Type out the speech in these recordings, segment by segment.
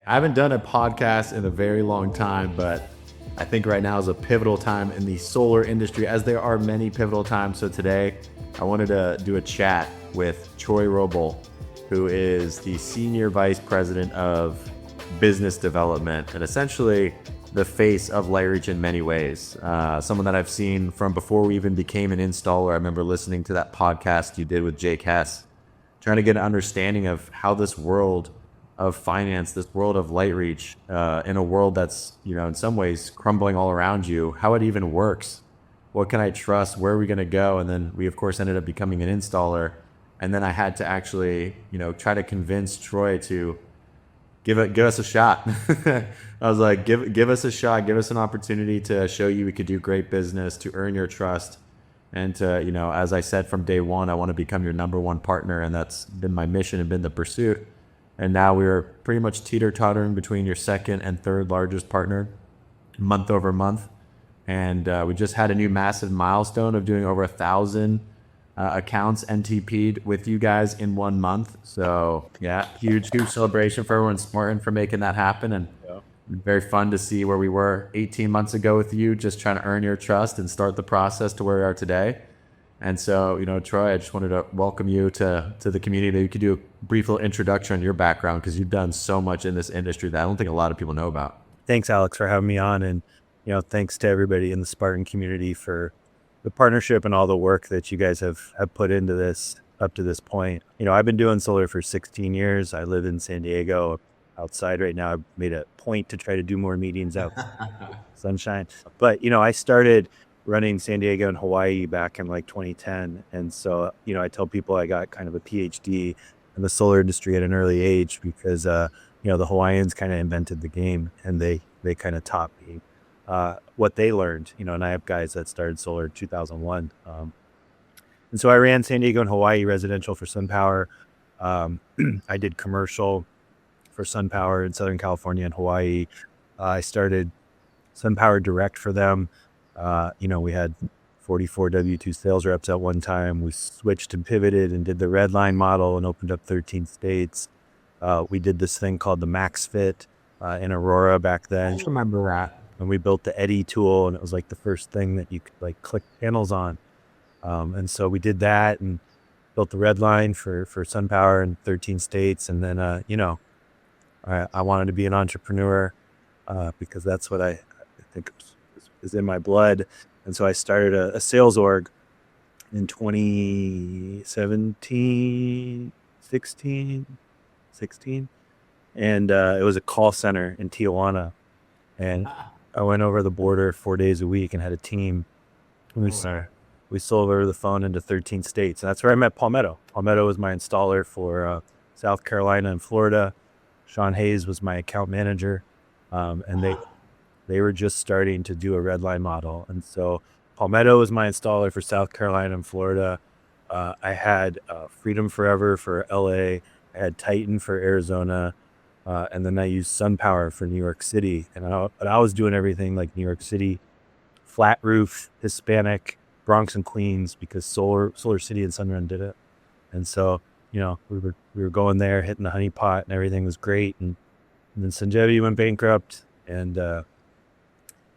I haven't done a podcast in a very long time, but I think right now is a pivotal time in the solar industry, as there are many pivotal times. So today, I wanted to do a chat with Troy Roble, who is the Senior Vice President of Business Development and essentially the face of LightReach in many ways. Someone that I've seen from before we even became an installer. I remember listening to that podcast you did with Jake Hess, trying to get an understanding of how this world of finance, this world of LightReach, in a world that's, in some ways crumbling all around you, how it even works. What can I trust? Where are we going to go? And then we, of course, ended up becoming an installer. And then I had to actually, try to convince Troy to give us a shot. I was like, give us a shot, give us an opportunity to show you we could do great business, to earn your trust. And to, as I said from day one, I want to become your number one partner. And that's been my mission and been the pursuit. And now we're pretty much teeter-tottering between your second and third largest partner month over month. And we just had a new massive milestone of doing over 1,000 accounts NTP'd with you guys in 1 month. So yeah, huge celebration for everyone Spartan for making that happen. And very fun to see where we were 18 months ago with you, just trying to earn your trust and start the process to where we are today. And so, Troy, I just wanted to welcome you to the community. That you could do a brief little introduction on your background, because you've done so much in this industry that I don't think a lot of people know about. Thanks, Alex, for having me on. And, thanks to everybody in the Spartan community for the partnership and all the work that you guys have put into this up to this point. I've been doing solar for 16 years. I live in San Diego outside right now. I've made a point to try to do more meetings out sunshine. But, I started running San Diego and Hawaii back in like 2010. And so, I tell people I got kind of a PhD in the solar industry at an early age because, the Hawaiians kind of invented the game, and they kind of taught me what they learned, and I have guys that started solar in 2001. And so I ran San Diego and Hawaii residential for SunPower. I did commercial for SunPower in Southern California and Hawaii. I started SunPower Direct for them. We had 44 W2 sales reps at one time. We switched and pivoted and did the red line model and opened up 13 states. We did this thing called the Max Fit in Aurora back then. I just remember that. And we built the Eddy tool, and it was like the first thing that you could like click panels on. And so we did that and built the red line for SunPower in 13 states. And then, I wanted to be an entrepreneur because that's what I think is in my blood. And so I started a sales org in 2017, 16. And it was a call center in Tijuana. And I went over the border 4 days a week and had a team. We sold over the phone into 13 states. And that's where I met Palmetto. Palmetto was my installer for South Carolina and Florida. Sean Hayes was my account manager. And they were just starting to do a red line model. And so Palmetto was my installer for South Carolina and Florida. I had Freedom Forever for LA. I had Titan for Arizona. And then I used SunPower for New York City. And I was doing everything like New York City, flat roof, Hispanic, Bronx and Queens, because Solar City and Sunrun did it. And so, we were going there, hitting the honeypot, and everything was great. And then Sunjevi went bankrupt, and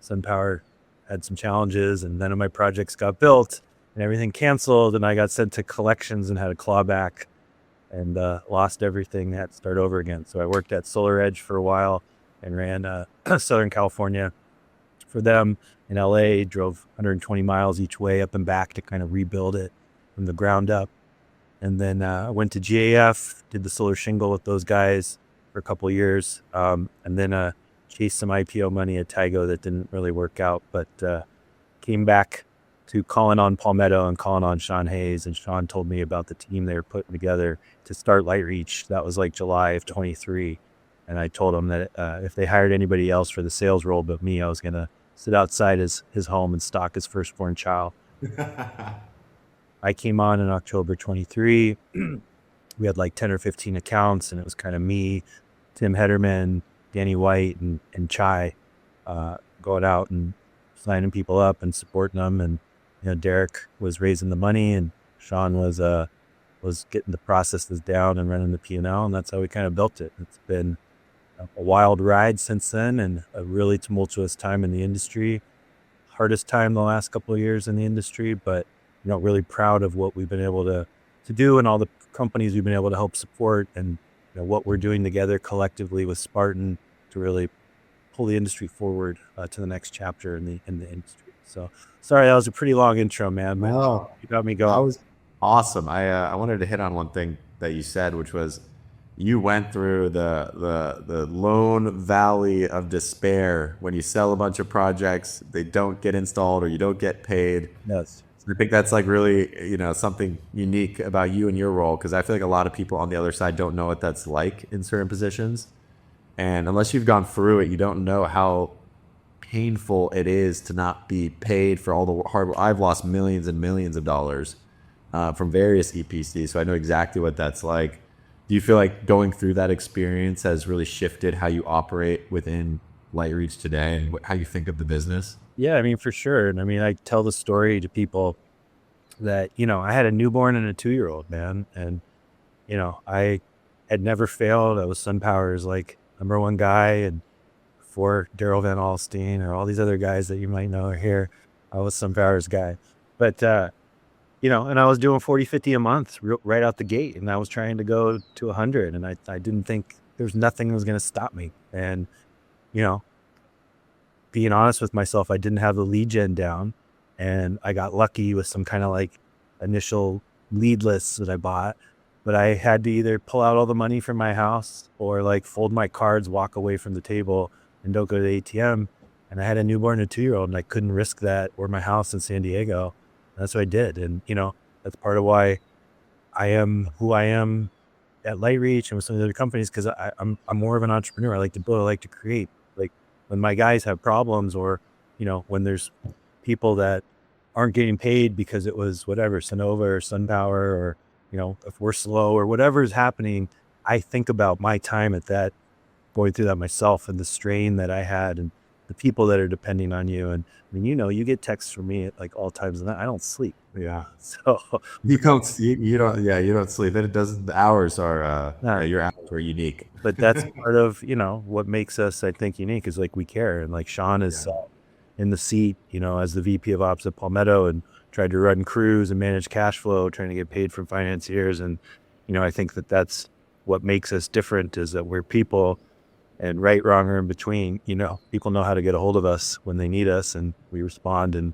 SunPower had some challenges, and none of my projects got built, and everything canceled, and I got sent to collections and had a clawback and lost everything, had to start over again. So I worked at Solar Edge for a while and ran Southern California for them in LA, drove 120 miles each way up and back to kind of rebuild it from the ground up. And then I went to GAF, did the solar shingle with those guys for a couple of years, and then chased some IPO money at Tygo that didn't really work out, but came back to calling on Palmetto and calling on Sean Hayes. And Sean told me about the team they were putting together to start LightReach. That was like July of 23. And I told him that if they hired anybody else for the sales role but me, I was going to sit outside his home and stalk his firstborn child. I came on in October 23. We had like 10 or 15 accounts, and it was kind of me, Tim Hederman, Danny White, and Chai going out and signing people up and supporting them. And Derek was raising the money, and Sean was getting the processes down and running the P&L, and that's how we kind of built it. It's been a wild ride since then, and a really tumultuous time in the industry. Hardest time the last couple of years in the industry, but really proud of what we've been able to do, and all the companies we've been able to help support, and what we're doing together collectively with Spartan to really pull the industry forward to the next chapter in the industry. So sorry, that was a pretty long intro, man. But No, you got me that going. was awesome. I wanted to hit on one thing that you said, which was you went through the lone valley of despair when you sell a bunch of projects, they don't get installed or you don't get paid. Yes. I think that's like really, something unique about you and your role, because I feel like a lot of people on the other side don't know what that's like in certain positions. And unless you've gone through it, you don't know how painful it is to not be paid for all the hard work. I've lost millions and millions of dollars from various EPCs, so I know exactly what that's like. Do you feel like going through that experience has really shifted how you operate within LightReach today and how you think of the business? Yeah, I mean, for sure. And I mean, I tell the story to people that, I had a newborn and a 2-year-old, man. And, I had never failed. I was SunPower's like #1 guy. And before Daryl Van Alstine or all these other guys that you might know are here, I was SunPower's guy. But, and I was doing 40, 50 a month right out the gate. And I was trying to go to 100. And I didn't think there's nothing that was going to stop me. And, being honest with myself, I didn't have the lead gen down, and I got lucky with some kind of like initial lead lists that I bought, but I had to either pull out all the money from my house or like fold my cards, walk away from the table and don't go to the ATM. And I had a newborn and a 2-year-old, and I couldn't risk that or my house in San Diego. And that's what I did. And, that's part of why I am who I am at LightReach and with some of the other companies, because I'm more of an entrepreneur. I like to build, I like to create. Like when my guys have problems, or when there's people that aren't getting paid because it was whatever, Sonova or SunPower, or if we're slow or whatever is happening, I think about my time at that, going through that myself, and the strain that I had, and the people that are depending on you. And I mean, you get texts from me at like all times of the night. I don't sleep. Yeah. So You don't, you don't, yeah, you don't sleep. And it doesn't, the hours are, your hours are unique. but that's part of, what makes us, I think, unique, is like we care. And like Sean is in the seat, as the VP of Ops at Palmetto, and tried to run crews and manage cash flow, trying to get paid from financiers. And, I think that that's what makes us different, is that we're people, and right, wrong, or in between, people know how to get a hold of us when they need us, and we respond and,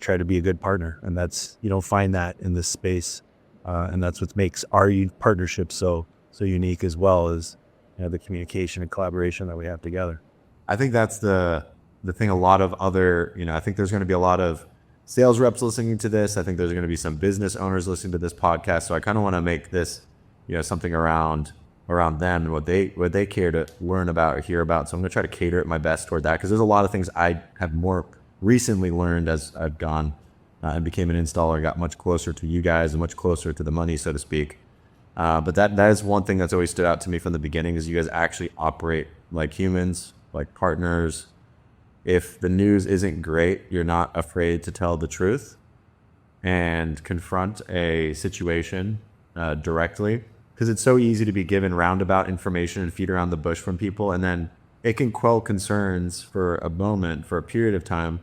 try to be a good partner. And that's, you don't find that in this space. And that's what makes our partnership so unique, as well as, the communication and collaboration that we have together. I think that's the thing. A lot of other, I think there's going to be a lot of sales reps listening to this. I think there's going to be some business owners listening to this podcast. So I kind of want to make this, something around them and what they care to learn about or hear about. So I'm going to try to cater it my best toward that, because there's a lot of things I have more recently learned as I've gone and became an installer, got much closer to you guys and much closer to the money, so to speak. But that is one thing that's always stood out to me from the beginning, is you guys actually operate like humans, like partners. If the news isn't great, you're not afraid to tell the truth and confront a situation directly, because it's so easy to be given roundabout information and feed around the bush from people, and then it can quell concerns for a moment, for a period of time,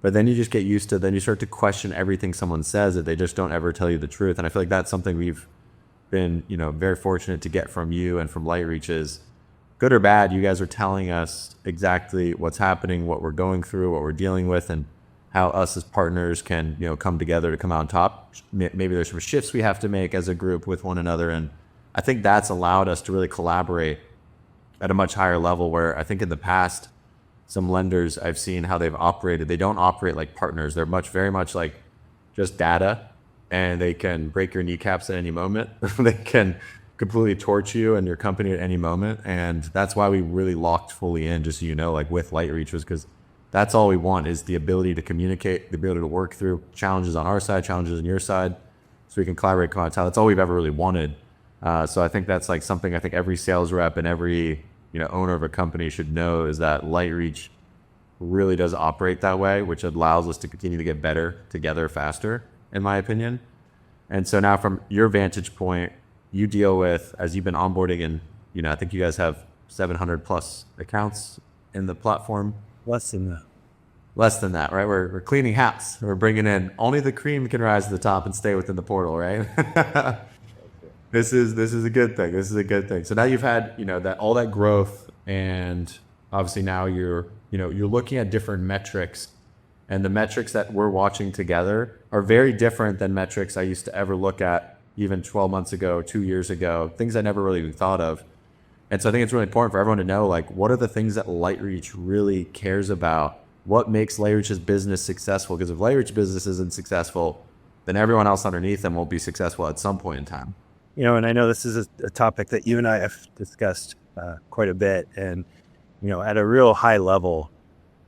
but then you just get used to, then you start to question everything someone says, that they just don't ever tell you the truth. And I feel like that's something we've been, very fortunate to get from you and from LightReach, is good or bad, you guys are telling us exactly what's happening, what we're going through, what we're dealing with, and how us as partners can, come together to come out on top. Maybe there's some shifts we have to make as a group with one another. And I think that's allowed us to really collaborate at a much higher level, where I think in the past, some lenders I've seen how they've operated, they don't operate like partners. They're very much like just data, and they can break your kneecaps at any moment. They can completely torch you and your company at any moment. And that's why we really locked fully in, just so you know, like with LightReach, was because that's all we want, is the ability to communicate, the ability to work through challenges on our side, challenges on your side, so we can collaborate, come out. That's all we've ever really wanted. So I think that's like something I think every sales rep and every owner of a company should know, is that LightReach really does operate that way, which allows us to continue to get better together faster, in my opinion. And so now, from your vantage point, you deal with, as you've been onboarding, and I think you guys have 700 plus accounts in the platform. Less than that. Less than that, right? We're cleaning house. We're bringing in only the cream can rise to the top and stay within the portal, right? This is a good thing. This is a good thing. So now you've had, that all that growth, and obviously now you're looking at different metrics, and the metrics that we're watching together are very different than metrics I used to ever look at even 12 months ago, 2 years ago, things I never really even thought of. And so I think it's really important for everyone to know, like, what are the things that LightReach really cares about? What makes LightReach's business successful? Because if LightReach business isn't successful, then everyone else underneath them will be successful at some point in time. And I know this is a topic that you and I have discussed quite a bit. And, at a real high level,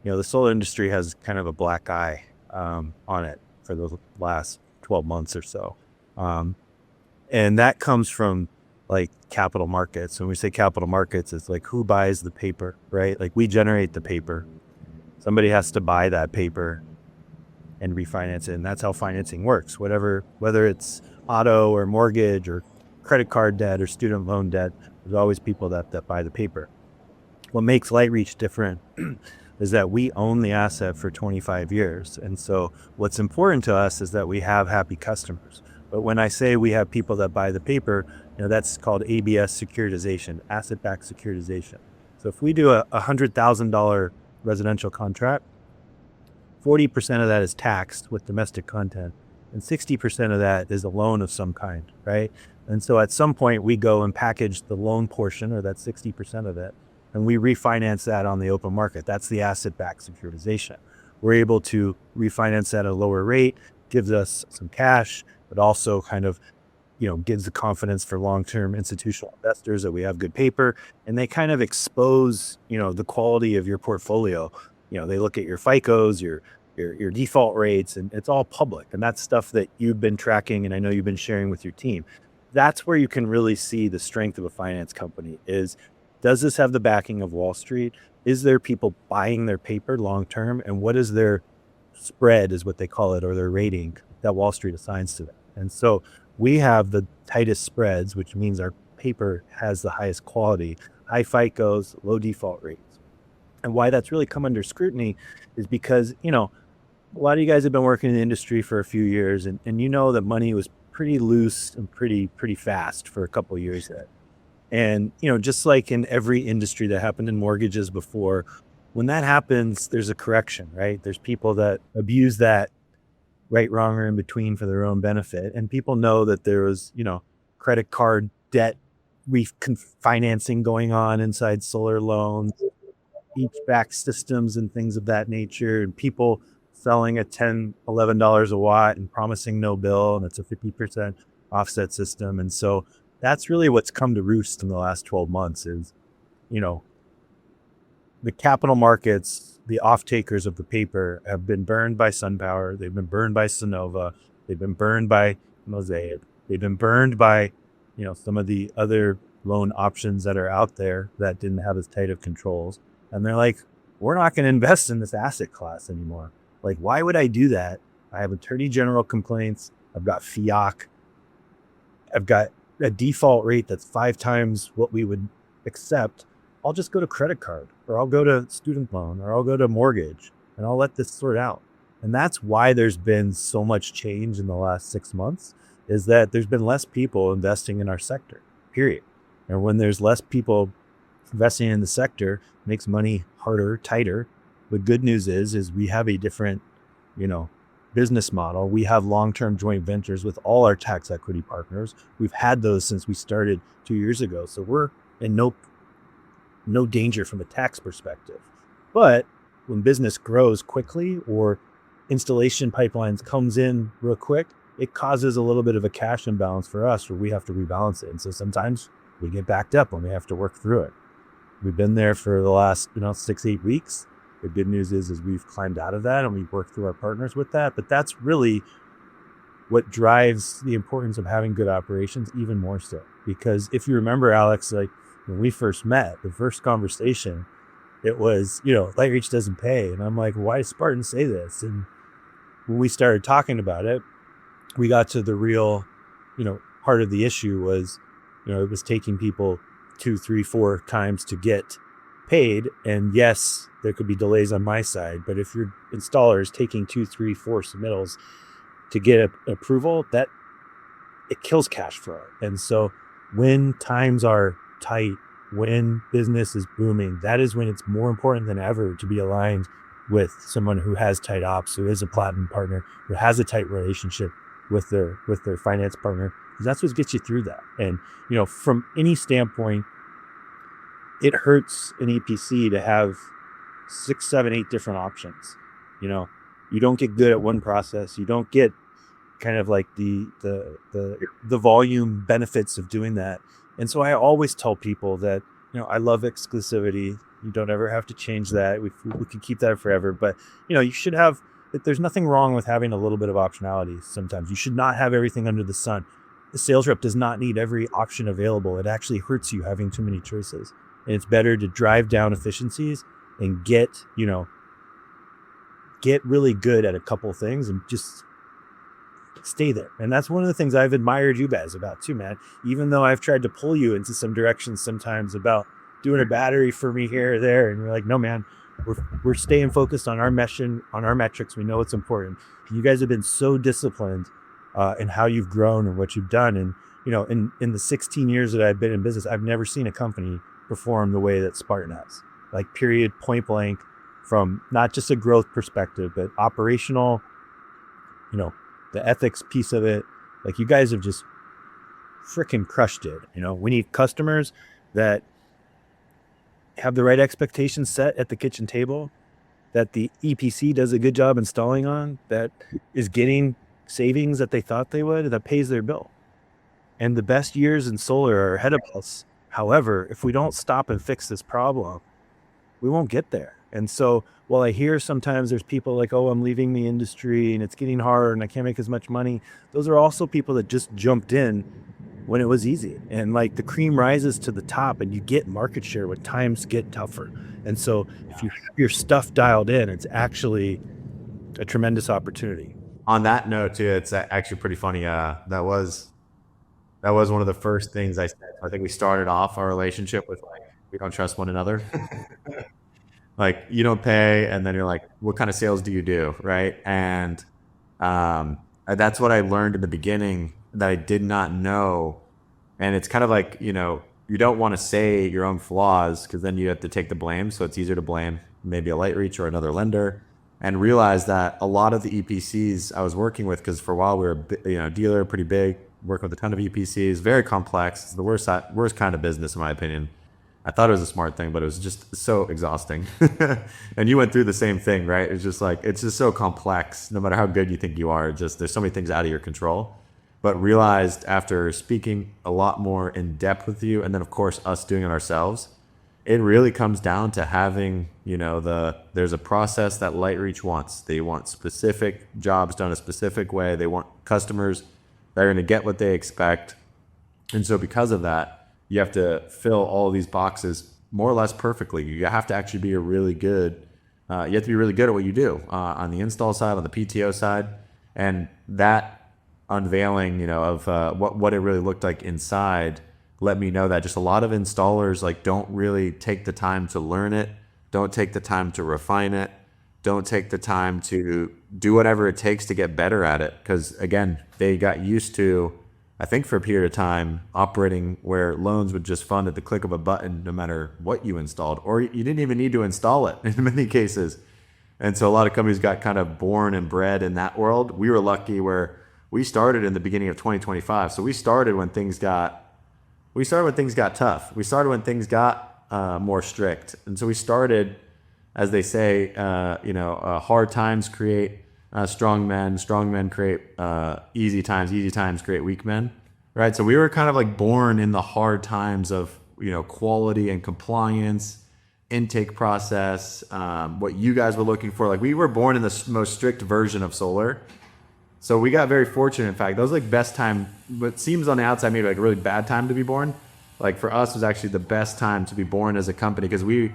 the solar industry has kind of a black eye on it for the last 12 months or so. And that comes from like capital markets. When we say capital markets, it's like who buys the paper, right? Like we generate the paper. Somebody has to buy that paper and refinance it. And that's how financing works. Whether it's auto or mortgage or credit card debt or student loan debt, there's always people that buy the paper. What makes LightReach different is that we own the asset for 25 years. And so what's important to us is that we have happy customers. But when I say we have people that buy the paper, that's called ABS securitization, asset-backed securitization. So if we do a $100,000 residential contract, 40% of that is taxed with domestic content, and 60% of that is a loan of some kind, right? And so at some point we go and package the loan portion, or that 60% of it, and we refinance that on the open market. That's the asset-backed securitization. We're able to refinance at a lower rate, gives us some cash, but also kind of, gives the confidence for long-term institutional investors that we have good paper, and they kind of expose, the quality of your portfolio. They look at your FICOs, your default rates, and it's all public. And that's stuff that you've been tracking, and I know you've been sharing with your team. That's where you can really see the strength of a finance company is, does this have the backing of Wall Street? Is there people buying their paper long-term? And what is their spread, is what they call it, or their rating that Wall Street assigns to them? And so we have the tightest spreads, which means our paper has the highest quality, high FICOs, low default rates. And why that's really come under scrutiny is because, a lot of you guys have been working in the industry for a few years, and that money was pretty loose and pretty fast for a couple of years there. And, just like in every industry that happened in mortgages before, when that happens, there's a correction, right? There's people that abuse that right, wrong, or in between for their own benefit. And people know that there was, credit card debt refinancing going on inside solar loans, HVAC systems and things of that nature, and people selling at $10, $11 a watt and promising no bill, and it's a 50% offset system. And so that's really what's come to roost in the last 12 months is, the capital markets, the off-takers of the paper have been burned by SunPower. They've been burned by Sonova. They've been burned by Mosaic. They've been burned by, some of the other loan options that are out there that didn't have as tight of controls. And they're like, we're not going to invest in this asset class anymore. Like, why would I do that? I have attorney general complaints. I've got FIAC. I've got a default rate that's 5 times what we would accept. I'll just go to credit card, or I'll go to student loan, or I'll go to mortgage, and I'll let this sort out. And that's why there's been so much change in the last 6 months, is that there's been less people investing in our sector, period. And when there's less people investing in the sector, it makes money harder, tighter. The good news is we have a different, business model. We have long-term joint ventures with all our tax equity partners. We've had those since we started 2 years ago. So we're in no danger from a tax perspective. But when business grows quickly or installation pipelines comes in real quick, it causes a little bit of a cash imbalance for us where we have to rebalance it. And so sometimes we get backed up and we have to work through it. We've been there for the last, 6-8 weeks. The good news is we've climbed out of that and we've worked through our partners with that. But that's really what drives the importance of having good operations even more so. Because if you remember, Alex, like when we first met, the first conversation, it was, LightReach doesn't pay. And I'm like, why does Spartan say this? And when we started talking about it, we got to the real, part of the issue was, it was taking people 2, 3, 4 times to get paid. And yes, there could be delays on my side, but if your installer is taking 2, 3, 4 submittals to get approval, that it kills cash flow. And so when times are tight, when business is booming, that is when it's more important than ever to be aligned with someone who has tight ops, who is a platinum partner, who has a tight relationship with their finance partner, because that's what gets you through that. And from any standpoint, it hurts an EPC to have 6, 7, 8 different options. You don't get good at one process. You don't get kind of like the volume benefits of doing that. And so I always tell people that, I love exclusivity. You don't ever have to change that. We can keep that forever. But, you should have, there's nothing wrong with having a little bit of optionality sometimes. You should not have everything under the sun. The sales rep does not need every option available. It actually hurts you having too many choices. And it's better to drive down efficiencies and get really good at a couple of things and just stay there. And that's one of the things I've admired you guys about too, man. Even though I've tried to pull you into some directions sometimes about doing a battery for me here or there, and you're like, no, man, we're staying focused on our mission, on our metrics. We know it's important. You guys have been so disciplined in how you've grown and what you've done. And in the 16 years that I've been in business, I've never seen a company perform the way that Spartan has. Like, period, point blank, from not just a growth perspective, but operational, the ethics piece of it. Like, you guys have just freaking crushed it. We need customers that have the right expectations set at the kitchen table, that the EPC does a good job installing on, that is getting savings that they thought they would, that pays their bill. And the best years in solar are ahead of us. However, if we don't stop and fix this problem, we won't get there. And so while I hear sometimes there's people like, oh, I'm leaving the industry and it's getting hard and I can't make as much money, those are also people that just jumped in when it was easy. And like, the cream rises to the top and you get market share when times get tougher. And so if your stuff dialed in, it's actually a tremendous opportunity. On that note too, it's actually pretty funny. That was one of the first things I said. I think we started off our relationship with, like, we don't trust one another. Like, you don't pay, and then you're like, what kind of sales do you do, right? And that's what I learned in the beginning that I did not know. And it's kind of like, you don't want to say your own flaws because then you have to take the blame. So it's easier to blame maybe a LightReach or another lender, and realize that a lot of the EPCs I was working with, because for a while we were a dealer, pretty big, working with a ton of EPCs, very complex. It's the worst kind of business in my opinion. I thought it was a smart thing, but it was just so exhausting. And you went through the same thing, right? It's just like, it's just so complex. No matter how good you think you are, there's so many things out of your control. But realized after speaking a lot more in depth with you, and then of course us doing it ourselves, it really comes down to having, there's a process that LightReach wants. They want specific jobs done a specific way. They want customers that are going to get what they expect. And so because of that, you have to fill all of these boxes more or less perfectly. You have to actually be really good at what you do on the install side, on the PTO side. And that unveiling, of what it really looked like inside let me know that just a lot of installers don't really take the time to learn it, don't take the time to refine it, don't take the time to do whatever it takes to get better at it. Because again, they got used to, I think for a period of time, operating where loans would just fund at the click of a button no matter what you installed, or you didn't even need to install it in many cases. And so a lot of companies got kind of born and bred in that world. We were lucky where we started in the beginning of 2025. So we started when things got tough. We started when things got more strict. And so we started, as they say, hard times create strong men create easy times create weak men, right? So we were kind of born in the hard times of, quality and compliance, intake process, what you guys were looking for. We were born in the most strict version of solar. So we got very fortunate. In fact, that was best time, what seems on the outside maybe a really bad time to be born. For us was actually the best time to be born as a company, because we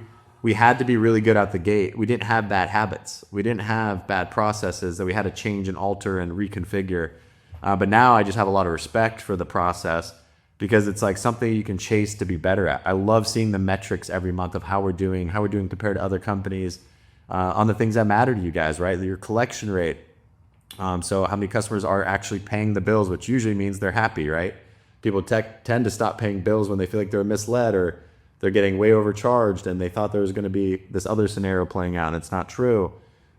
had to be really good out the gate. We didn't have bad habits. We didn't have bad processes that we had to change and alter and reconfigure. But now I just have a lot of respect for the process, because it's like something you can chase to be better at. I love seeing the metrics every month of how we're doing compared to other companies on the things that matter to you guys, right? Your collection rate. So how many customers are actually paying the bills, which usually means they're happy, right? People tend to stop paying bills when they feel like they're misled or they're getting way overcharged and they thought there was going to be this other scenario playing out and it's not true.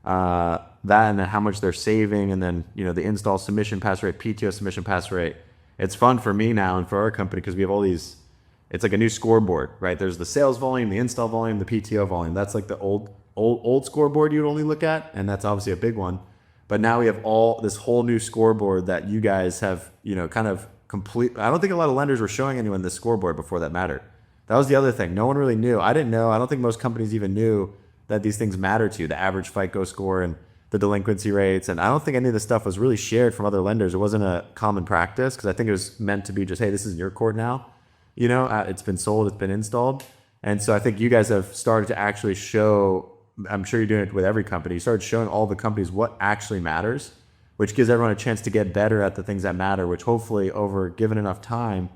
That and then how much they're saving, and then the install submission pass rate, PTO submission pass rate. It's fun for me now and for our company because we have all these. It's like a new scoreboard, right? There's the sales volume, the install volume, the PTO volume. That's like the old scoreboard you'd only look at, and that's obviously a big one. But now we have this whole new scoreboard that you guys have, kind of complete. I don't think a lot of lenders were showing anyone this scoreboard before that mattered. That was the other thing. No one really knew. I didn't know. I don't think most companies even knew that these things matter to you, the average FICO score and the delinquency rates. And I don't think any of this stuff was really shared from other lenders. It wasn't a common practice because I think it was meant to be just, hey, this is your court now. It's been sold, it's been installed. And so I think you guys have started to actually show, I'm sure you're doing it with every company, you started showing all the companies what actually matters, which gives everyone a chance to get better at the things that matter, which hopefully over given enough time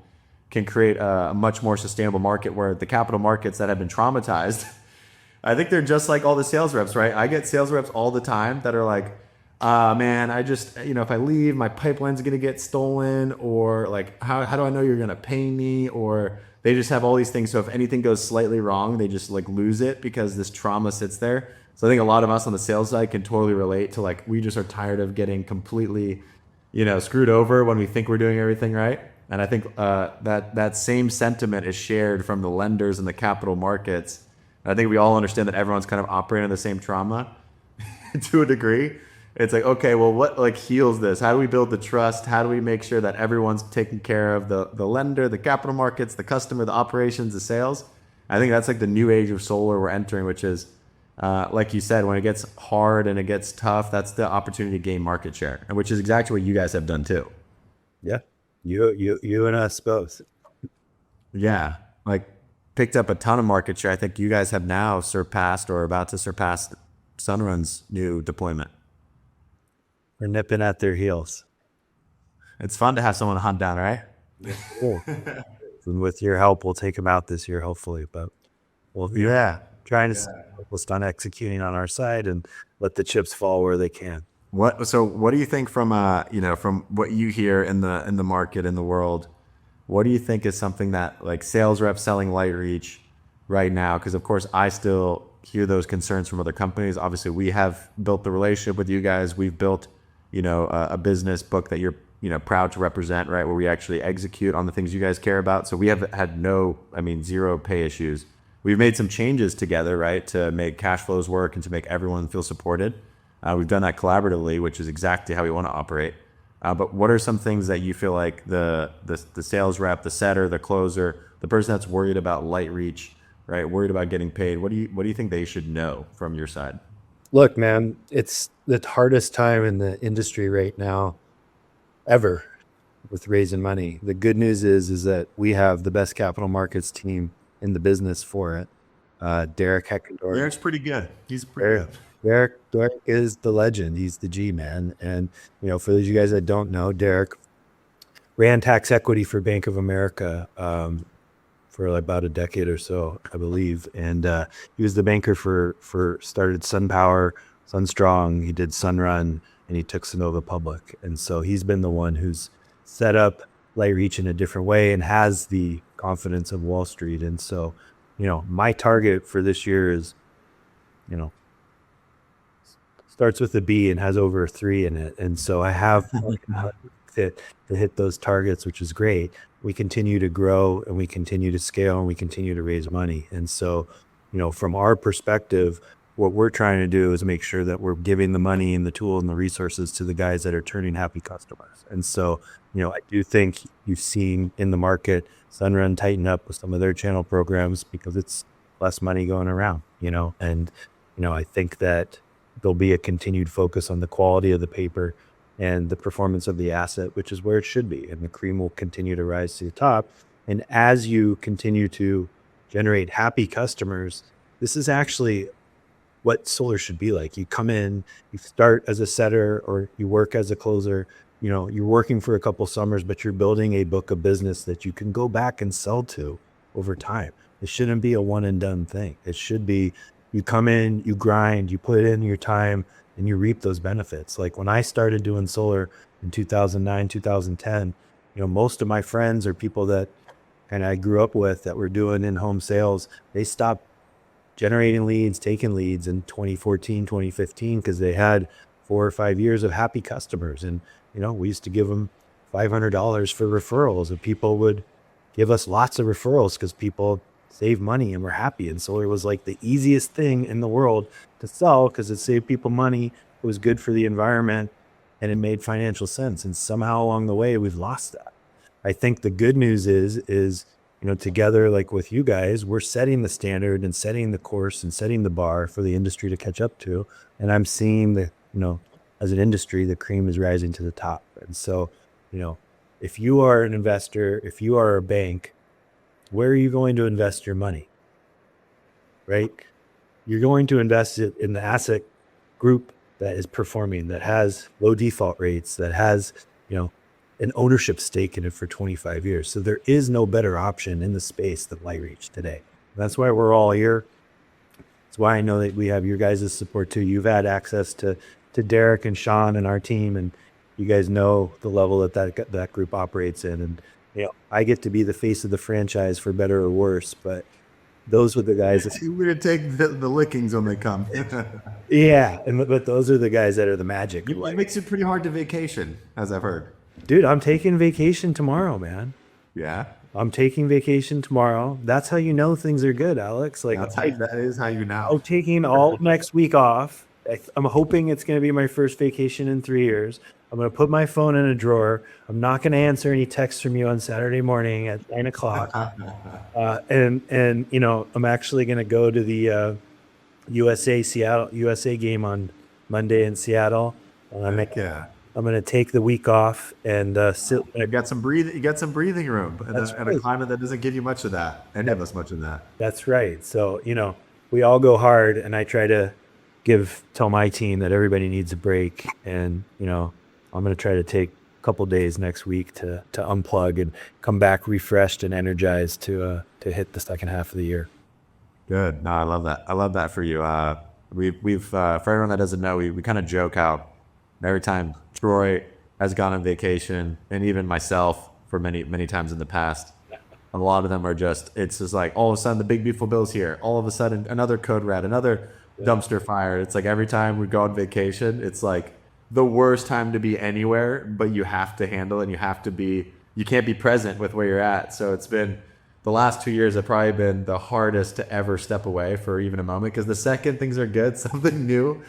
can create a much more sustainable market where the capital markets that have been traumatized, I think they're just like all the sales reps, right? I get sales reps all the time that are like, man, I just, if I leave, my pipeline's going to get stolen, or like, how do I know you're going to pay me? Or they just have all these things. So if anything goes slightly wrong, they just like lose it because this trauma sits there. So I think a lot of us on the sales side can totally relate to, like, we just are tired of getting completely, screwed over when we think we're doing everything right. And I think that same sentiment is shared from the lenders and the capital markets. And I think we all understand that everyone's kind of operating on the same trauma to a degree. It's like, okay, well, what like heals this? How do we build the trust? How do we make sure that everyone's taking care of the lender, the capital markets, the customer, the operations, the sales? I think that's like the new age of solar we're entering, which is, like you said, when it gets hard and it gets tough, that's the opportunity to gain market share, and which is exactly what you guys have done too. Yeah, you and us both. Yeah, like picked up a ton of market share. I think you guys have now surpassed or about to surpass Sunrun's new deployment. We're nipping at their heels. It's fun to have someone to hunt down, right? Cool. And with your help, we'll take them out this year, hopefully. But we'll trying to focus on executing on our side and let the chips fall where they can. So what do you think from from what you hear in the market, in the world? What do you think is something that, like, sales reps selling LightReach right now? Because of course I still hear those concerns from other companies. Obviously, we have built the relationship with you guys. We've built a business book that you're proud to represent, right? Where we actually execute on the things you guys care about. So we have had zero pay issues. We've made some changes together, right, to make cash flows work and to make everyone feel supported. We've done that collaboratively, which is exactly how we want to operate. But what are some things that you feel like the sales rep, the setter, the closer, the person that's worried about LightReach, right, worried about getting paid, what do you think they should know from your side? Look, man, it's the hardest time in the industry right now ever with raising money. The good news is that we have the best capital markets team in the business for it. Derek Heckendorf. Derek's pretty good. He's pretty good. Derek is the legend. He's the G man. And, for those of you guys that don't know, Derek ran tax equity for Bank of America for about a decade or so, I believe. And he was the banker for started SunPower, SunStrong. He did Sunrun, and he took Sonova public. And so he's been the one who's set up LightReach in a different way and has the confidence of Wall Street. And so, my target for this year is, starts with a B and has over a 3 in it. And so I have to hit those targets, which is great. We continue to grow and we continue to scale and we continue to raise money. And so, from our perspective, what we're trying to do is make sure that we're giving the money and the tool and the resources to the guys that are turning happy customers. And so, I do think you've seen in the market Sunrun tighten up with some of their channel programs because it's less money going around, and, I think that there'll be a continued focus on the quality of the paper and the performance of the asset, which is where it should be. And the cream will continue to rise to the top. And as you continue to generate happy customers, this is actually what solar should be like. You come in, you start as a setter or you work as a closer. You're working for a couple summers, but you're building a book of business that you can go back and sell to over time. It shouldn't be a one and done thing. It should be, you come in, you grind, you put in your time, and you reap those benefits. Like when I started doing solar in 2009, 2010, most of my friends or people that I grew up with that were doing in-home sales, they stopped generating leads, taking leads in 2014, 2015, because they had 4 or 5 years of happy customers. And, we used to give them $500 for referrals, and people would give us lots of referrals because people save money and were happy. And solar was like the easiest thing in the world to sell because it saved people money. It was good for the environment and it made financial sense. And somehow along the way, we've lost that. I think the good news is, together, like with you guys, we're setting the standard and setting the course and setting the bar for the industry to catch up to. And I'm seeing as an industry, the cream is rising to the top. And so, if you are an investor, if you are a bank, where are you going to invest your money? Right? You're going to invest it in the asset group that is performing, that has low default rates, that has, an ownership stake in it for 25 years. So there is no better option in the space than LightReach today. That's why we're all here. That's why I know that we have your guys' support too. You've had access to Derek and Sean and our team, and you guys know the level that group operates in. And I get to be the face of the franchise for better or worse, but those were the guys that we're gonna take the lickings when they come. Yeah, but those are the guys that are the magic. It makes it pretty hard to vacation, as I've heard. Dude, I'm taking vacation tomorrow, man. Yeah, I'm taking vacation tomorrow. That's how you know things are good, Alex. Like that is how you know. I'm taking all next week off. I'm hoping it's going to be my first vacation in 3 years. I'm going to put my phone in a drawer. I'm not going to answer any texts from you on Saturday morning at 9 o'clock. And I'm actually going to go to the USA game on Monday in Seattle. I'm going to take the week off and sit. You got some breathing room in a climate that doesn't give you much of that. Any of us much of that. That's right. So, we all go hard, and I try to tell my team that everybody needs a break. And, I'm going to try to take a couple days next week to unplug and come back refreshed and energized to hit the second half of the year. Good. No, I love that. I love that for you. We've for everyone that doesn't know, we kind of joke how every time Troy has gone on vacation, and even myself for many, many times in the past, a lot of them are it's just like all of a sudden the big beautiful bill's here. All of a sudden another code red, another dumpster fire. It's like every time we go on vacation, it's like the worst time to be anywhere, but you have to handle it, and you can't be present with where you're at. So it's been, the last 2 years have probably been the hardest to ever step away for even a moment, because the second things are good, something new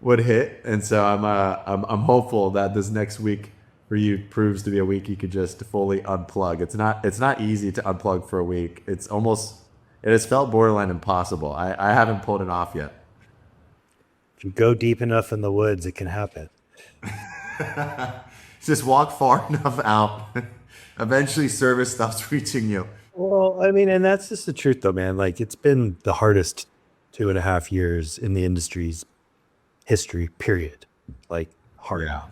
would hit. And so I'm hopeful that this next week for you proves to be a week you could just fully unplug. It's not easy to unplug for a week. It has felt borderline impossible. I haven't pulled it off yet. If you go deep enough in the woods, it can happen. Just walk far enough out. Eventually service stops reaching you. Well, I mean, and that's just the truth though, man. Like, it's been the hardest 2.5 years in the industry's history, period. Like, hard. Yeah.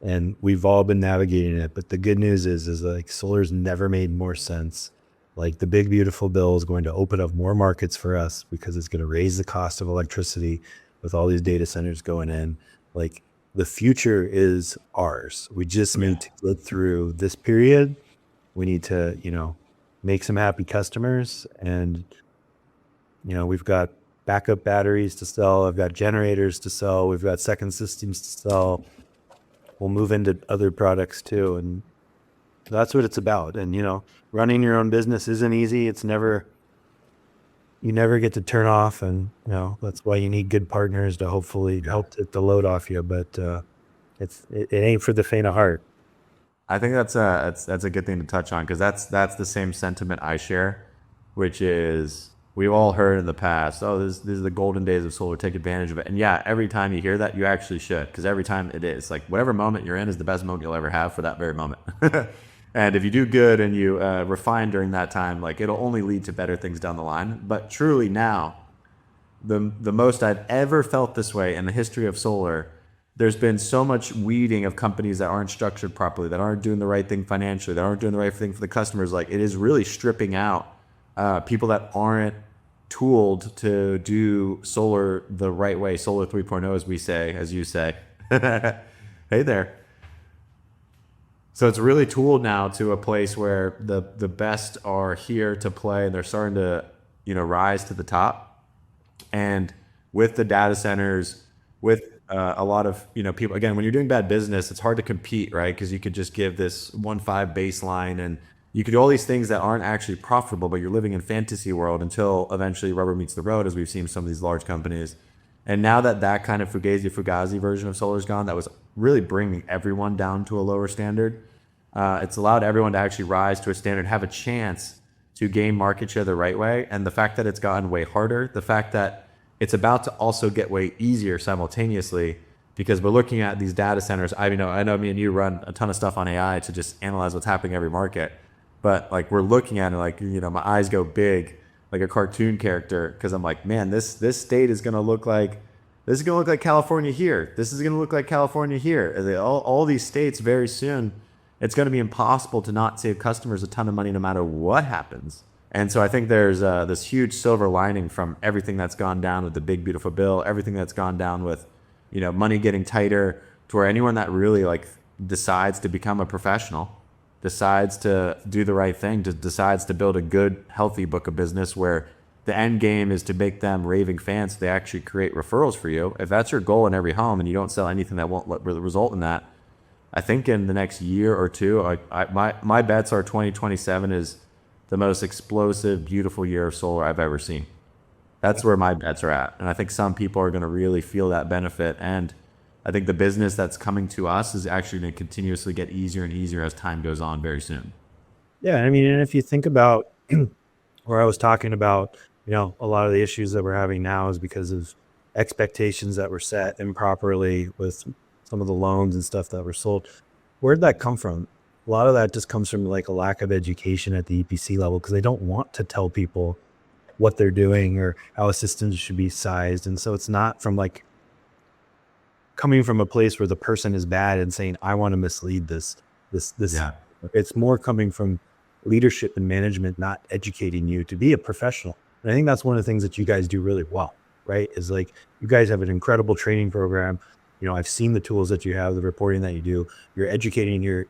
And we've all been navigating it. But the good news is like solar's never made more sense. Like, the big beautiful bill is going to open up more markets for us because it's going to raise the cost of electricity with all these data centers going in. Like, the future is ours. We just need to get through this period. We need to, make some happy customers, and, we've got backup batteries to sell. I've got generators to sell. We've got second systems to sell. We'll move into other products too. And that's what it's about. And, running your own business isn't easy. You never get to turn off, and that's why you need good partners to hopefully help take the load off you. But it ain't for the faint of heart. I think that's a good thing to touch on, because that's the same sentiment I share, which is we've all heard in the past, oh, this is the golden days of solar, take advantage of it. And yeah, every time you hear that, you actually should, because every time it is like whatever moment you're in is the best moment you'll ever have for that very moment. And if you do good and you refine during that time, like, it'll only lead to better things down the line. But truly now, the most I've ever felt this way in the history of solar. There's been so much weeding of companies that aren't structured properly, that aren't doing the right thing financially, that aren't doing the right thing for the customers. Like, it is really stripping out people that aren't tooled to do solar the right way, solar 3.0, as we say, as you say. Hey there. So it's really tooled now to a place where the best are here to play, and they're starting to, rise to the top. And with the data centers, with a lot of people, again, when you're doing bad business, it's hard to compete, right? Because you could just give this 1.5 baseline, and you could do all these things that aren't actually profitable, but you're living in fantasy world until eventually rubber meets the road, as we've seen some of these large companies. And now that kind of fugazi version of solar's gone, that was really bringing everyone down to a lower standard. It's allowed everyone to actually rise to a standard, have a chance to gain market share the right way. And the fact that it's gotten way harder, the fact that it's about to also get way easier simultaneously, because we're looking at these data centers. I know me and you run a ton of stuff on AI to just analyze what's happening in every market. But like, we're looking at it like, my eyes go big like a cartoon character, because I'm like, man, this state is going to look like, this is going to look like California here. This is going to look like California here. All these states very soon, it's going to be impossible to not save customers a ton of money no matter what happens. And so I think there's this huge silver lining from everything that's gone down with the big, beautiful bill, everything that's gone down with, money getting tighter, to where anyone that really like decides to become a professional, decides to do the right thing, decides to build a good, healthy book of business where the end game is to make them raving fans. So they actually create referrals for you. If that's your goal in every home and you don't sell anything that won't result in that, I think in the next year or two, my bets are 2027 is the most explosive, beautiful year of solar I've ever seen. That's where my bets are at. And I think some people are going to really feel that benefit. And I think the business that's coming to us is actually going to continuously get easier and easier as time goes on very soon. Yeah. I mean, and if you think about where I was talking about, a lot of the issues that we're having now is because of expectations that were set improperly with some of the loans and stuff that were sold. Where'd that come from? A lot of that just comes from like a lack of education at the EPC level, because they don't want to tell people what they're doing or how a system should be sized. And so it's not from like coming from a place where the person is bad and saying, I want to mislead this. Yeah. It's more coming from leadership and management, not educating you to be a professional. And I think that's one of the things that you guys do really well, right? Is like, you guys have an incredible training program. I've seen the tools that you have, the reporting that you do. You're educating your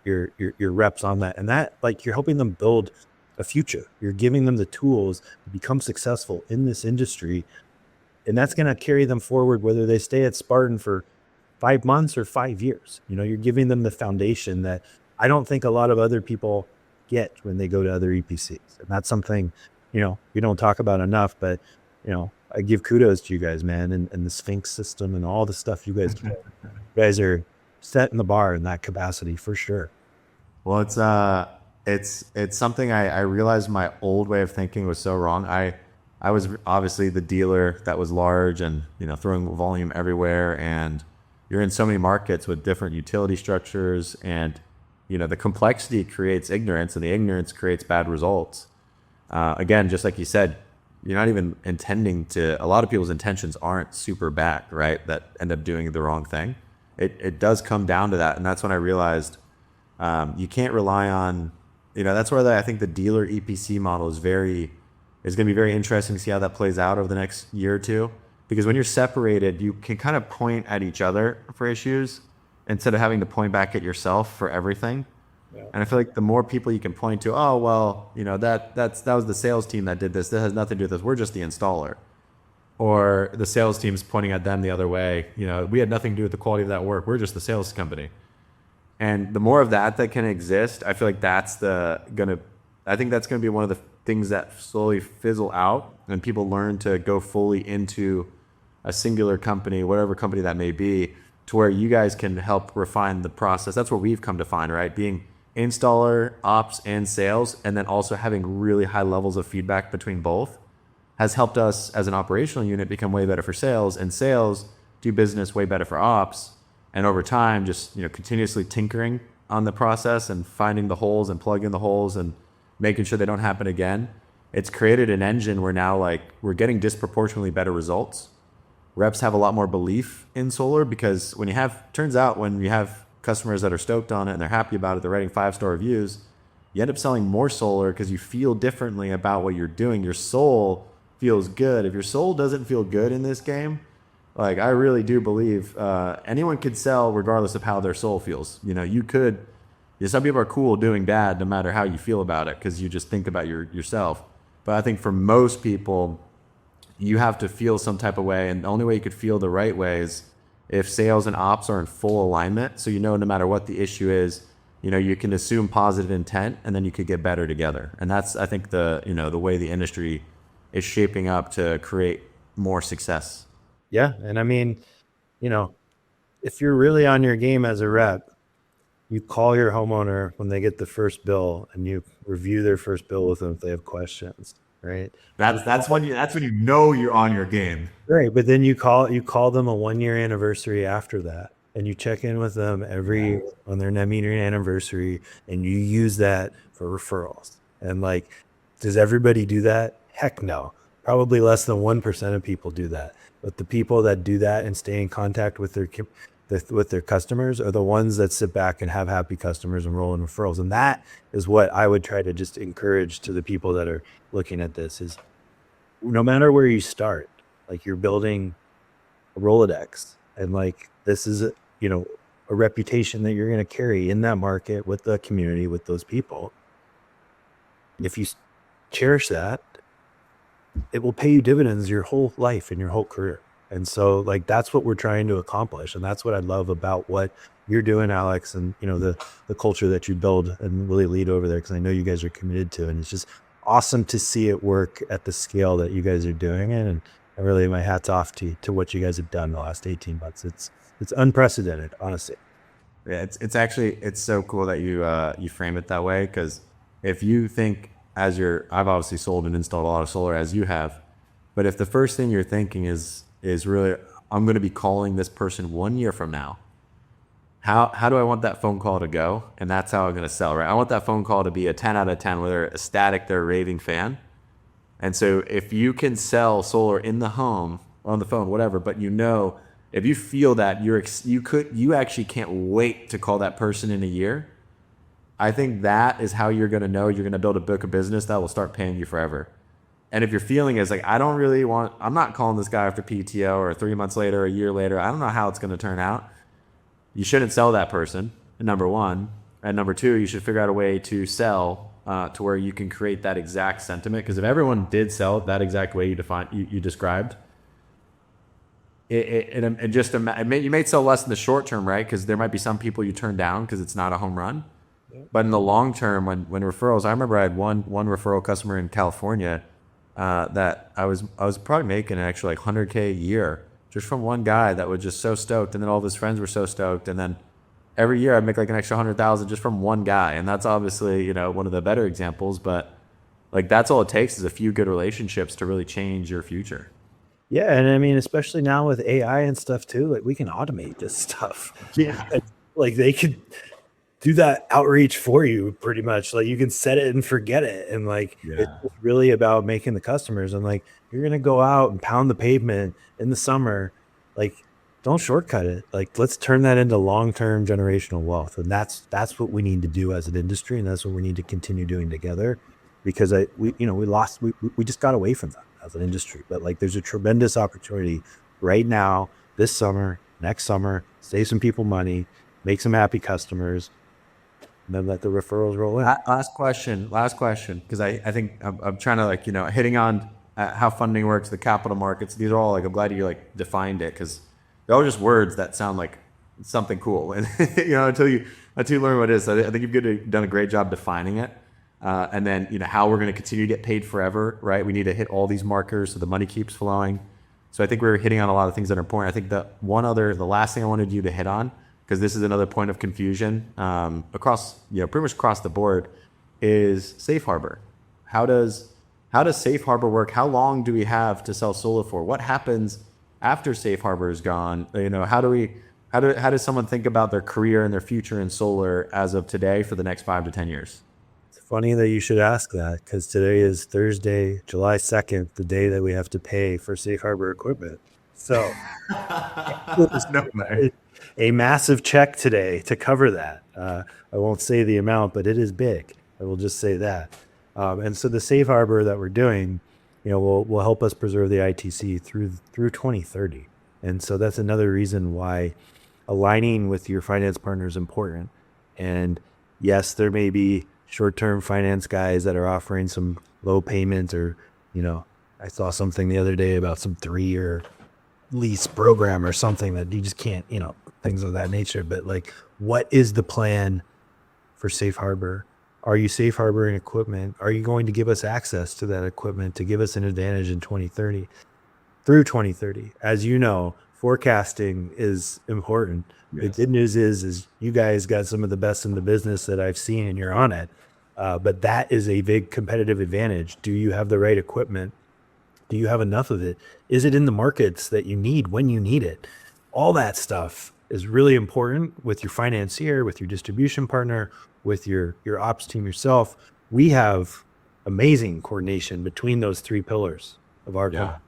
reps on that, and that, like, you're helping them build a future. You're giving them the tools to become successful in this industry, and that's going to carry them forward whether they stay at Spartan for 5 months or 5 years. You're giving them the foundation that I don't think a lot of other people get when they go to other EPCs, and that's something we don't talk about enough. But I give kudos to you guys, man, and the Sphinx system and all the stuff you guys are setting the bar in that capacity for sure. Well, it's something I realized my old way of thinking was so wrong. I was obviously the dealer that was large and throwing volume everywhere, and you're in so many markets with different utility structures, and the complexity creates ignorance, and the ignorance creates bad results. Again, just like you said, you're not even intending to, a lot of people's intentions aren't super bad, right? That end up doing the wrong thing. It does come down to that. And that's when I realized you can't rely on, that's where I think the dealer EPC model is going to be very interesting to see how that plays out over the next year or two. Because when you're separated, you can kind of point at each other for issues instead of having to point back at yourself for everything. Yeah. And I feel like the more people you can point to, oh, well, that was the sales team that did this. That has nothing to do with this. We're just the installer. Or the sales team's pointing at them the other way. We had nothing to do with the quality of that work. We're just the sales company. And the more of that can exist, I feel like that's going to be one of the things that slowly fizzle out, and people learn to go fully into a singular company, whatever company that may be, to where you guys can help refine the process. That's what we've come to find, right? Being installer, ops, and sales, and then also having really high levels of feedback between both, has helped us as an operational unit become way better for sales, and sales do business way better for ops. And over time, just continuously tinkering on the process and finding the holes and plugging the holes and making sure they don't happen again. it's created an engine where now like we're getting disproportionately better results. Reps have a lot more belief in solar because turns out when you have customers that are stoked on it and they're happy about it, they're writing 5-star reviews, you end up selling more solar because you feel differently about what you're doing. Your soul feels good. If your soul doesn't feel good in this game, like I really do believe anyone could sell regardless of how their soul feels. Some people are cool doing bad no matter how you feel about it because you just think about yourself. But I think for most people, you have to feel some type of way, and the only way you could feel the right way is if sales and ops are in full alignment. So no matter what the issue is, you can assume positive intent, and then you could get better together. And that's, I think, the way the industry is shaping up to create more success. Yeah, and I mean, if you're really on your game as a rep, you call your homeowner when they get the first bill, and you review their first bill with them if they have questions. Right. That's when you know you're on your game. Right. But then you call them a 1-year anniversary after that, and you check in with them on their net metering anniversary, and you use that for referrals. And like, does everybody do that? Heck no. Probably less than 1% of people do that. But the people that do that and stay in contact with their customers are the ones that sit back and have happy customers and roll in referrals. And that is what I would try to just encourage to the people that are looking at this is no matter where you start, like you're building a Rolodex, and like, this is a reputation that you're going to carry in that market with the community, with those people. If you cherish that, it will pay you dividends your whole life and your whole career. And so like, that's what we're trying to accomplish. And that's what I love about what you're doing, Alex, and the culture that you build and really lead over there, because I know you guys are committed to it. And it's just awesome to see it work at the scale that you guys are doing it. And I really, my hat's off to what you guys have done the last 18 months. It's unprecedented, honestly. Yeah, it's so cool that you frame it that way, because if you think I've obviously sold and installed a lot of solar as you have, but if the first thing you're thinking is really, I'm going to be calling this person 1 year from now, how do I want that phone call to go? And that's how I'm going to sell, right? I want that phone call to be a 10 out of 10, whether they're ecstatic, they're a raving fan. And so if you can sell solar in the home, on the phone, whatever, but if you feel that you actually can't wait to call that person in a year, I think that is how you're going to know you're going to build a book of business that will start paying you forever. And if your feeling is like, I'm not calling this guy after PTO or 3 months later, a year later, I don't know how it's going to turn out. You shouldn't sell that person, number one. And number two, you should figure out a way to sell to where you can create that exact sentiment. Because if everyone did sell it that exact way you described, you may sell less in the short term, right? Because there might be some people you turn down because it's not a home run. Yeah. But in the long term, when referrals, I remember I had one referral customer in California that I was probably making actually like $100K a year just from one guy that was just so stoked, and then all of his friends were so stoked, and then every year I'd make like an extra 100,000 just from one guy. And that's obviously one of the better examples, but like that's all it takes is a few good relationships to really change your future. Yeah, and I mean, especially now with AI and stuff too, like we can automate this stuff. Yeah, like they could do that outreach for you pretty much. Like you can set it and forget it. And like, It's really about making the customers, and like, you're going to go out and pound the pavement in the summer. Like, don't shortcut it. Like, let's turn that into long-term generational wealth. And that's what we need to do as an industry. And that's what we need to continue doing together, because we just got away from that as an industry. But like, there's a tremendous opportunity right now, this summer, next summer, save some people money, make some happy customers, and then let the referrals roll in. Last question, because I think I'm trying to hitting on how funding works, the capital markets. These are all I'm glad you defined it, because they're all just words that sound like something cool, and until you learn what it is. So I think you've done a great job defining it, and then how we're going to continue to get paid forever, right? We need to hit all these markers so the money keeps flowing. So I think we're hitting on a lot of things that are important. I think the last thing I wanted you to hit on, because this is another point of confusion across pretty much across the board, is safe harbor. How does safe harbor work? How long do we have to sell solar for? What happens after safe harbor is gone? How does someone think about their career and their future in solar as of today for the next 5 to 10 years? It's funny that you should ask that, because today is Thursday, July 2nd, the day that we have to pay for safe harbor equipment. So No way. a massive check today to cover that. I won't say the amount, but it is big. I will just say that. And so the safe harbor that we're doing, will help us preserve the ITC through 2030. And so that's another reason why aligning with your finance partner is important. And yes, there may be short-term finance guys that are offering some low payment, or, I saw something the other day about some 3-year lease program or something that you just can't, things of that nature. But like, what is the plan for safe harbor? Are you safe harboring equipment? Are you going to give us access to that equipment to give us an advantage in 2030 through 2030? As you know, forecasting is important. Yes. The good news is you guys got some of the best in the business that I've seen, and you're on it. But that is a big competitive advantage. Do you have the right equipment? Do you have enough of it? Is it in the markets that you need when you need it? All that stuff is really important with your financier, with your distribution partner, with your ops team yourself. We have amazing coordination between those 3 pillars of our company.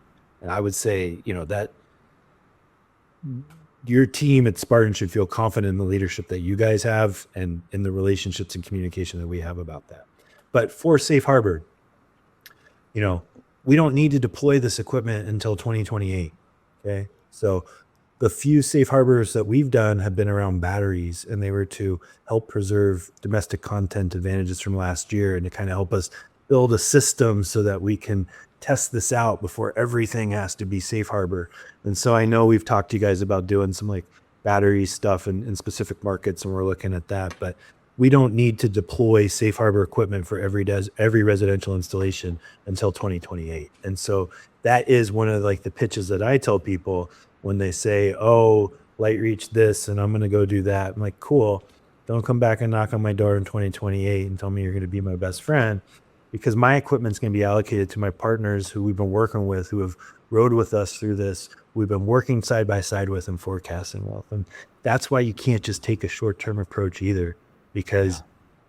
And I would say, that your team at Spartan should feel confident in the leadership that you guys have and in the relationships and communication that we have about that. But for safe harbor, we don't need to deploy this equipment until 2028. Okay. So the few safe harbors that we've done have been around batteries, and they were to help preserve domestic content advantages from last year and to kind of help us build a system so that we can test this out before everything has to be safe harbor. And so I know we've talked to you guys about doing some like battery stuff in specific markets, and we're looking at that, but we don't need to deploy safe harbor equipment for every residential installation until 2028. And so that is one of like the pitches that I tell people when they say, oh, LightReach this, and I'm going to go do that. I'm like, cool. Don't come back and knock on my door in 2028 and tell me you're going to be my best friend, because my equipment's going to be allocated to my partners who we've been working with, who have rode with us through this. We've been working side by side with and forecasting wealth. And that's why you can't just take a short-term approach either, because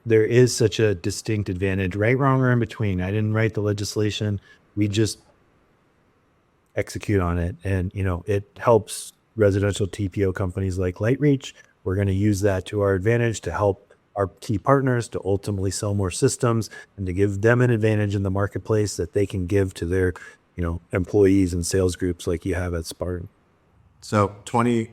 there is such a distinct advantage, right, wrong, or in between. I didn't write the legislation. We just execute on it. And, it helps residential TPO companies like LightReach. We're going to use that to our advantage to help our key partners to ultimately sell more systems and to give them an advantage in the marketplace that they can give to their, employees and sales groups like you have at Spartan. So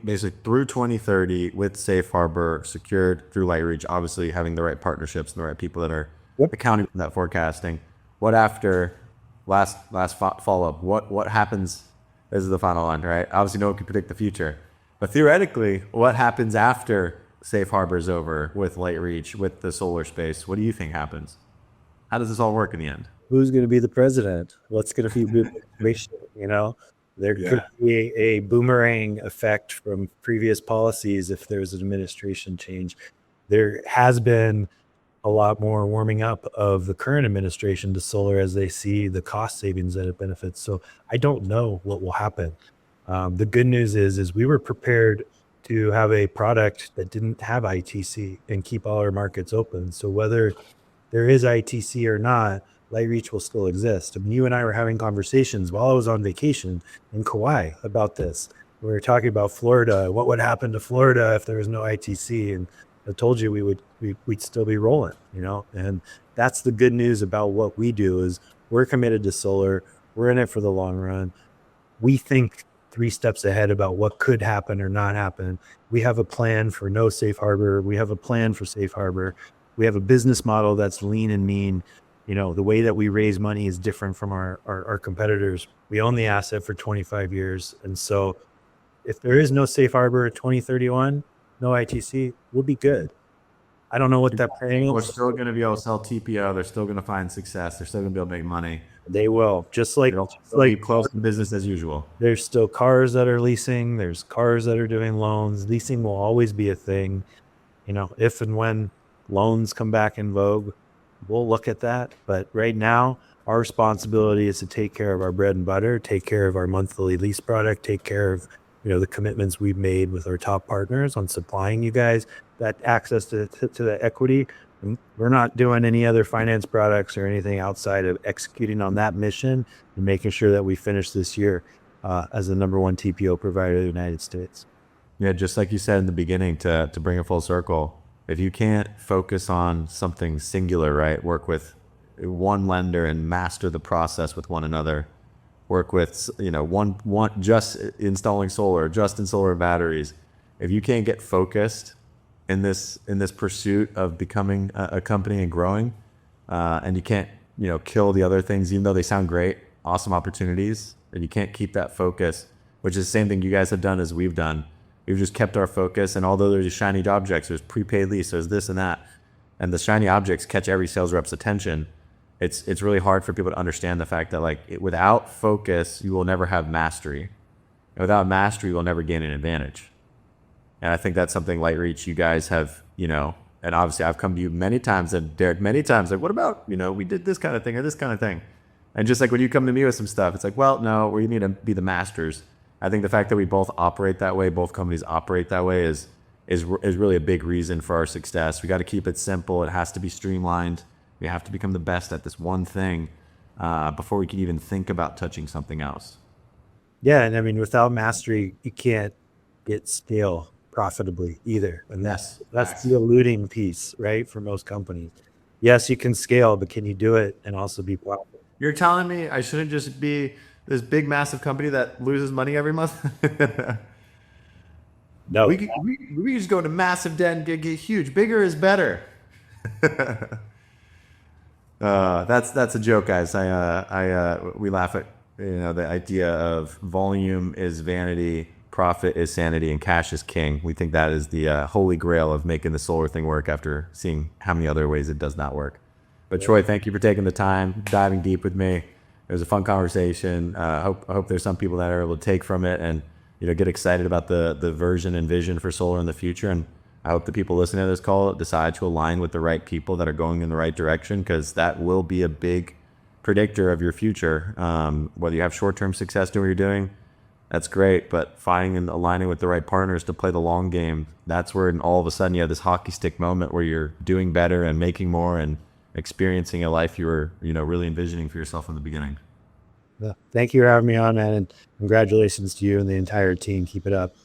basically through 2030 with safe harbor secured through LightReach, obviously having the right partnerships and the right people that are accounting for that forecasting. What after last follow-up, what happens? This is the final one, right? Obviously no one can predict the future, but theoretically, what happens after safe harbor is over with LightReach, with the solar space? What do you think happens? How does this all work in the end? Who's going to be the president? What's going to be the information? There could be a boomerang effect from previous policies if there's an administration change. There has been a lot more warming up of the current administration to solar as they see the cost savings that it benefits. So I don't know what will happen. The good news is we were prepared to have a product that didn't have ITC and keep all our markets open. So whether there is ITC or not, LightReach will still exist. I mean, you and I were having conversations while I was on vacation in Kauai about this. We were talking about Florida. What would happen to Florida if there was no ITC? And I told you we'd still be rolling, And that's the good news about what we do is we're committed to solar. We're in it for the long run. We think 3 steps ahead about what could happen or not happen. We have a plan for no safe harbor. We have a plan for safe harbor. We have a business model that's lean and mean. The way that we raise money is different from our competitors. We own the asset for 25 years. And so if there is no safe harbor at 2031, no ITC, we'll be good. I don't know what that plan is. We're still going to be able to sell TPO. They're still going to find success. They're still going to be able to make money. They will. Just like close to business as usual. There's still cars that are leasing. There's cars that are doing loans. Leasing will always be a thing. If and when loans come back in vogue, we'll look at that. But right now, our responsibility is to take care of our bread and butter, take care of our monthly lease product, take care of the commitments we've made with our top partners on supplying you guys that access to the equity. We're not doing any other finance products or anything outside of executing on that mission and making sure that we finish this year as the #1 TPO provider of the United States. Yeah, just like you said in the beginning, to bring it full circle, if you can't focus on something singular, right? Work with one lender and master the process with one another. Work with, one just installing solar, just in solar batteries. If you can't get focused in this pursuit of becoming a company and growing, and you can't, kill the other things, even though they sound great, awesome opportunities, and you can't keep that focus, which is the same thing you guys have done as we've done. We've just kept our focus, and although there's shiny objects, there's prepaid lease, there's this and that, and the shiny objects catch every sales rep's attention. It's really hard for people to understand the fact that without focus, you will never have mastery. And without mastery, you will never gain an advantage. And I think that's something LightReach, you guys have, and obviously I've come to you many times and dared many times, like, what about, we did this kind of thing or this kind of thing. And just like when you come to me with some stuff, it's like, well, no, we need to be the masters. I think the fact that we both operate that way, both companies operate that way is really a big reason for our success. We got to keep it simple. It has to be streamlined. We have to become the best at this one thing before we can even think about touching something else. Yeah, and I mean, without mastery, you can't get scale profitably either. And that's the eluding piece, right, for most companies. Yes, you can scale, but can you do it and also be profitable? You're telling me I shouldn't just be this big, massive company that loses money every month? No. We just go to massive debt and get huge. Bigger is better. That's a joke, guys. We laugh at the idea of volume is vanity, profit is sanity, and cash is king. We think that is the holy grail of making the solar thing work after seeing how many other ways it does not work. But Troy, thank you for taking the time, diving deep with me. It was a fun conversation. I hope there's some people that are able to take from it and get excited about the version and vision for solar in the future. And I hope the people listening to this call decide to align with the right people that are going in the right direction, because that will be a big predictor of your future. Whether you have short-term success doing what you're doing, that's great, but finding and aligning with the right partners to play the long game, that's where all of a sudden you have this hockey stick moment where you're doing better and making more and experiencing a life you were really envisioning for yourself in the beginning. Yeah. Thank you for having me on, man, and congratulations to you and the entire team. Keep it up.